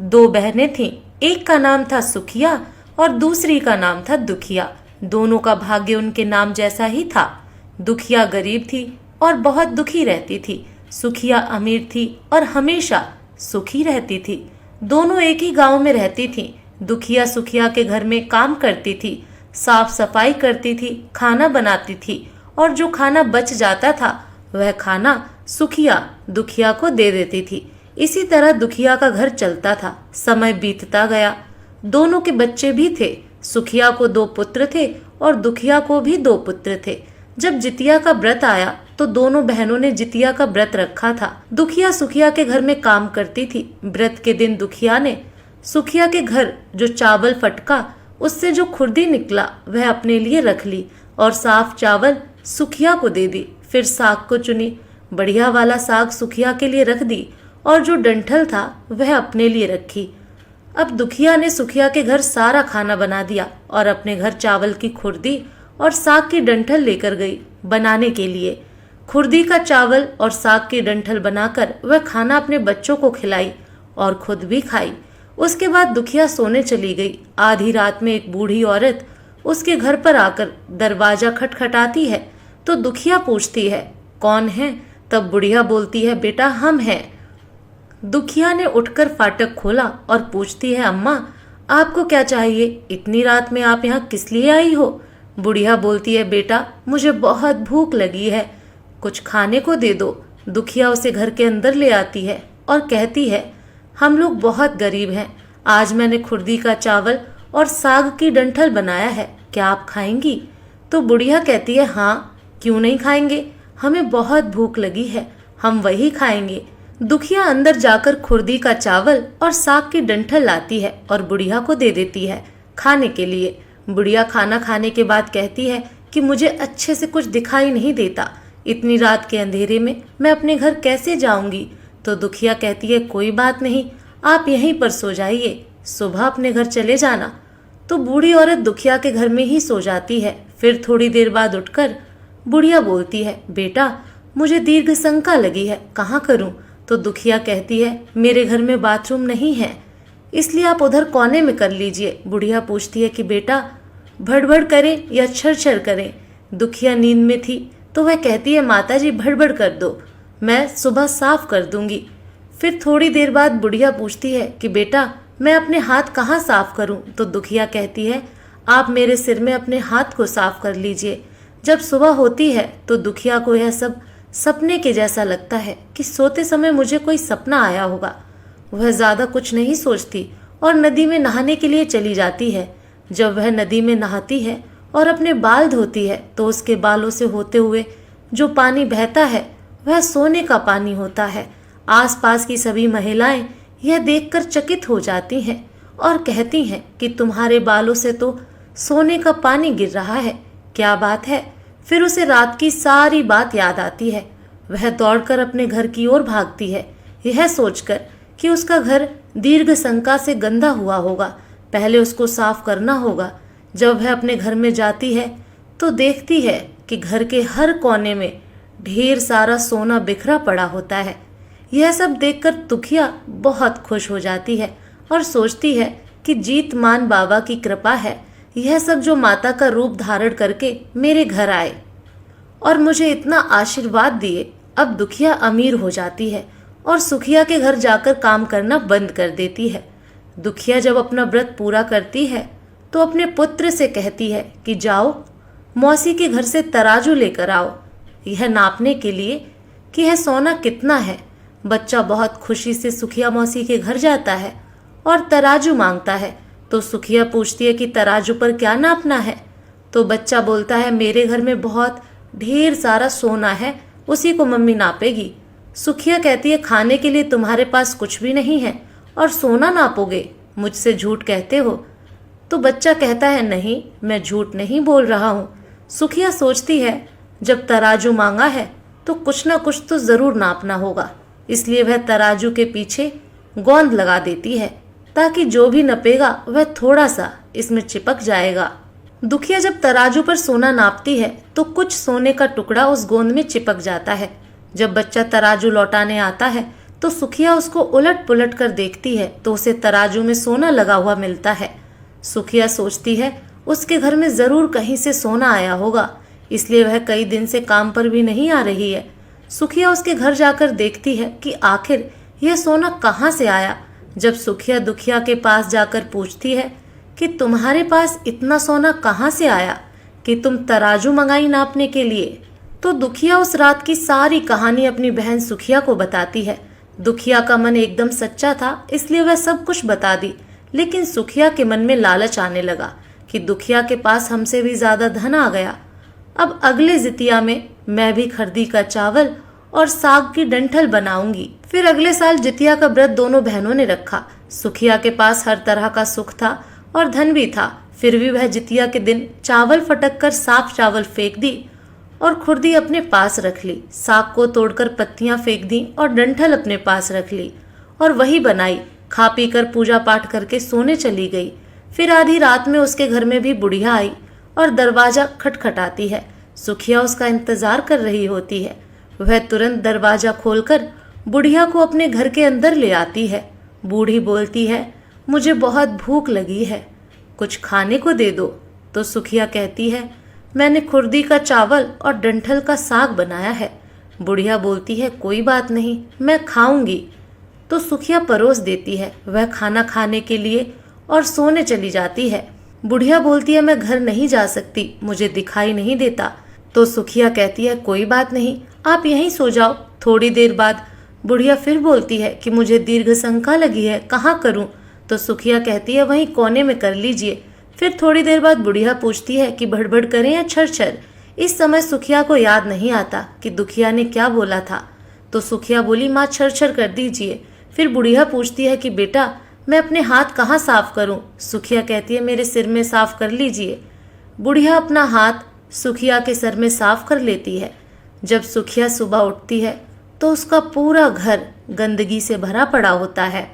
दो बहनें थीं। एक का नाम था सुखिया और दूसरी का नाम था दुखिया। दोनों का भाग्य उनके नाम जैसा ही था। दुखिया गरीब थी और बहुत दुखी रहती थी। सुखिया अमीर थी और हमेशा सुखी रहती थी। दोनों एक ही गांव में रहती थीं। दुखिया सुखिया के घर में काम करती थी, साफ सफाई करती थी, खाना बनाती थी और जो खाना बच जाता था वह खाना सुखिया दुखिया को दे देती थी। इसी तरह दुखिया का घर चलता था। समय बीतता गया। दोनों के बच्चे भी थे। सुखिया को 2 पुत्र थे और दुखिया को भी 2 पुत्र थे। जब जितिया का व्रत आया तो दोनों बहनों ने जितिया का व्रत रखा था। दुखिया सुखिया के घर में काम करती थी। व्रत के दिन दुखिया ने सुखिया के घर जो चावल फटका उससे जो खुर्दी निकला वह अपने लिए रख ली और साफ चावल सुखिया को दे दी। फिर साग को चुनी। बढ़िया वाला साग सुखिया के लिए रख दी और जो डंठल था वह अपने लिए रखी। अब दुखिया ने सुखिया के घर सारा खाना बना दिया और अपने घर चावल की खुर्दी और साग की डंठल लेकर गई बनाने के लिए। खुर्दी का चावल और साग की डंठल बनाकर वह खाना अपने बच्चों को खिलाई और खुद भी खाई। उसके बाद दुखिया सोने चली गई। आधी रात में एक बूढ़ी औरत उसके घर पर आकर दरवाजा खटखटाती है तो दुखिया पूछती है, कौन है? तब बुढ़िया बोलती है, बेटा हम हैं। दुखिया ने उठकर फाटक खोला और पूछती है, अम्मा आपको क्या चाहिए? इतनी रात में आप यहाँ किस लिए आई हो? बुढ़िया बोलती है, बेटा मुझे बहुत भूख लगी है, कुछ खाने को दे दो। दुखिया उसे घर के अंदर ले आती है और कहती है, हम लोग बहुत गरीब हैं। आज मैंने खुर्दी का चावल और साग की डंठल बनाया है, क्या आप खाएंगी? तो बुढ़िया कहती है, हाँ क्यों नहीं खाएंगे, हमें बहुत भूख लगी है, हम वही खाएंगे। दुखिया अंदर जाकर खुर्दी का चावल और साग की डंठल लाती है और बुढ़िया को दे देती है खाने के लिए। बुढ़िया खाना खाने के बाद कहती है कि मुझे अच्छे से कुछ दिखाई नहीं देता, इतनी रात के अंधेरे में मैं अपने घर कैसे जाऊंगी? तो दुखिया कहती है, कोई बात नहीं, आप यहीं पर सो जाइए, सुबह अपने घर चले जाना। तो बूढ़ी औरत दुखिया के घर में ही सो जाती है। फिर थोड़ी देर बाद उठकर बुढ़िया बोलती है, बेटा मुझे दीर्घ शंका लगी है, कहाँ करूं? तो दुखिया कहती है, मेरे घर में बाथरूम नहीं है, इसलिए आप उधर कोने में कर लीजिए। बुढ़िया पूछती है कि बेटा भड़बड़ करें या छरछर करें? दुखिया नींद में थी तो वह कहती है, माता जी भड़बड़ कर दो, मैं सुबह साफ कर दूंगी। फिर थोड़ी देर बाद बुढ़िया पूछती है कि बेटा मैं अपने हाथ कहाँ साफ करूं? तो दुखिया कहती है, आप मेरे सिर में अपने हाथ को साफ कर लीजिए। जब सुबह होती है तो दुखिया को यह सब सपने के जैसा लगता है कि सोते समय मुझे कोई सपना आया होगा। वह ज्यादा कुछ नहीं सोचती और नदी में नहाने के लिए चली जाती है। जब वह नदी में नहाती है और अपने बाल धोती है तो उसके बालों से होते हुए जो पानी बहता है वह सोने का पानी होता है। आसपास की सभी महिलाएं यह देखकर चकित हो जाती हैं और कहती हैं कि तुम्हारे बालों से तो सोने का पानी गिर रहा है, क्या बात है? फिर उसे रात की सारी बात याद आती है। वह दौड़कर अपने घर की ओर भागती है, यह सोचकर कि उसका घर दीर्घ शंका से गंदा हुआ होगा, पहले उसको साफ करना होगा। जब वह अपने घर में जाती है तो देखती है कि घर के हर कोने में ढेर सारा सोना बिखरा पड़ा होता है। यह सब देखकर दुखिया बहुत खुश हो जाती है और सोचती है कि जीतमान बाबा की कृपा है, यह सब जो माता का रूप धारण करके मेरे घर आए और मुझे इतना आशीर्वाद दिए। अब दुखिया अमीर हो जाती है और सुखिया के घर जाकर काम करना बंद कर देती है। दुखिया जब अपना व्रत पूरा करती है तो अपने पुत्र से कहती है कि जाओ मौसी के घर से तराजू लेकर आओ, यह नापने के लिए कि यह सोना कितना है। बच्चा बहुत खुशी से सुखिया मौसी के घर जाता है और तराजू मांगता है। तो सुखिया पूछती है कि तराजू पर क्या नापना है? तो बच्चा बोलता है, मेरे घर में बहुत ढेर सारा सोना है, उसी को मम्मी नापेगी। सुखिया कहती है, खाने के लिए तुम्हारे पास कुछ भी नहीं है और सोना नापोगे, मुझसे झूठ कहते हो? तो बच्चा कहता है, नहीं मैं झूठ नहीं बोल रहा हूँ। सुखिया सोचती है जब तराजू मांगा है तो कुछ ना कुछ तो जरूर नापना होगा, इसलिए वह तराजू के पीछे गोंद लगा देती है ताकि जो भी नपेगा वह थोड़ा सा इसमें चिपक जाएगा। दुखिया जब तराजू पर सोना नापती है तो कुछ सोने का टुकड़ा उस गोंद में चिपक जाता है। जब बच्चा तराजू लौटाने आता है तो सुखिया उसको उलट पुलट कर देखती है तो उसे तराजू में सोना लगा हुआ मिलता है। सुखिया सोचती है उसके घर में जरूर कहीं से सोना आया होगा, इसलिए वह कई दिन से काम पर भी नहीं आ रही है। सुखिया उसके घर जाकर देखती है कि आखिर यह सोना कहाँ से आया। जब सुखिया दुखिया के पास जाकर पूछती है कि तुम्हारे पास इतना सोना कहाँ से आया कि तुम तराजू मंगाई नापने के लिए, तो दुखिया उस रात की सारी कहानी अपनी बहन सुखिया को बताती है। दुखिया का मन एकदम सच्चा था, इसलिए वह सब कुछ बता दी। लेकिन सुखिया के मन में लालच आने लगा कि दुखिया के पास हमसे भी ज्यादा धन आ गया। अब अगले जितिया में मैं भी खरदी का चावल और साग की डंठल बनाऊंगी। फिर अगले साल जितिया का व्रत दोनों बहनों ने रखा। सुखिया के पास हर तरह का सुख था और धन भी था, फिर भी वह जितिया के दिन चावल फटक कर साफ चावल फेंक दी और खुरदी अपने पास रख ली। साग को तोड़कर पत्तियां फेंक दी और डंठल अपने पास रख ली और वही बनाई। खा पी कर पूजा पाठ करके सोने चली गई। फिर आधी रात में उसके घर में भी बुढ़िया आई और दरवाजा खटखटाती है। सुखिया उसका इंतजार कर रही होती है। वह तुरंत दरवाजा खोलकर बुढ़िया को अपने घर के अंदर ले आती है। बूढ़ी बोलती है, मुझे बहुत भूख लगी है, कुछ खाने को दे दो। तो सुखिया कहती है, मैंने खुरदी का चावल और डंठल का साग बनाया है। बुढ़िया बोलती है, कोई बात नहीं, मैं खाऊंगी। तो सुखिया परोस देती है। वह खाना खाने के लिए और सोने चली जाती है। बुढ़िया बोलती है, मैं घर नहीं जा सकती, मुझे दिखाई नहीं देता। तो सुखिया कहती है, कोई बात नहीं, आप यहीं सो जाओ। थोड़ी देर बाद बुढ़िया फिर बोलती है कि मुझे दीर्घ शंका लगी है, कहाँ करूं? तो सुखिया कहती है, वहीं कोने में कर लीजिए। फिर थोड़ी देर बाद बुढ़िया पूछती है कि भड़बड़ करें या छरछर। इस समय सुखिया को याद नहीं आता कि दुखिया ने क्या बोला था। तो सुखिया बोली, माँ छरछर कर दीजिए। फिर बुढ़िया पूछती है कि बेटा मैं अपने हाथ कहाँ साफ करूं? सुखिया कहती है, मेरे सिर में साफ कर लीजिए। बुढ़िया अपना हाथ सुखिया के सर में साफ कर लेती है। जब सुखिया सुबह उठती है तो उसका पूरा घर गंदगी से भरा पड़ा होता है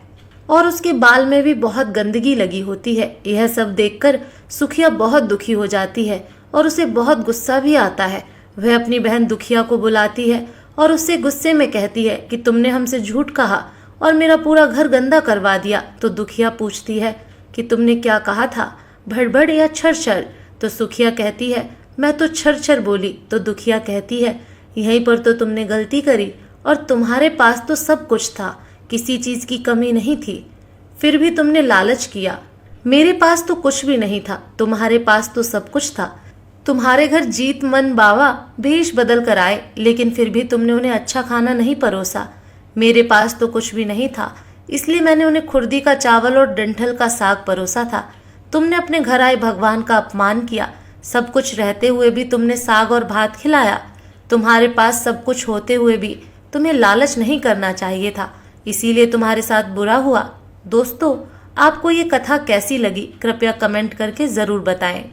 और उसके बाल में भी बहुत गंदगी लगी होती है। यह सब देखकर सुखिया बहुत दुखी हो जाती है और उसे बहुत गुस्सा भी आता है। वह अपनी बहन दुखिया को बुलाती है और उससे गुस्से में कहती है कि तुमने हमसे झूठ कहा और मेरा पूरा घर गंदा करवा दिया। तो दुखिया पूछती है कि तुमने क्या कहा था, भड़बड़ या छरछर? तो सुखिया कहती है, मैं तो छरछर बोली। तो दुखिया कहती है, यहीं पर तो तुमने गलती करी और तुम्हारे पास तो सब कुछ था, किसी चीज की कमी नहीं थी, फिर भी तुमने लालच किया। मेरे पास तो कुछ भी नहीं था, तुम्हारे पास तो सब कुछ था। तुम्हारे घर जीत मन बावा भेष बदल कर आए, लेकिन फिर भी तुमने उन्हें अच्छा खाना नहीं परोसा। मेरे पास तो कुछ भी नहीं था, इसलिए मैंने उन्हें खुरदी का चावल और डंठल का साग परोसा था। तुमने अपने घर आए भगवान का अपमान किया। सब कुछ रहते हुए भी तुमने साग और भात खिलाया। तुम्हारे पास सब कुछ होते हुए भी तुम्हें लालच नहीं करना चाहिए था, इसीलिए तुम्हारे साथ बुरा हुआ। दोस्तों, आपको ये कथा कैसी लगी कृपया कमेंट करके जरूर बताएं।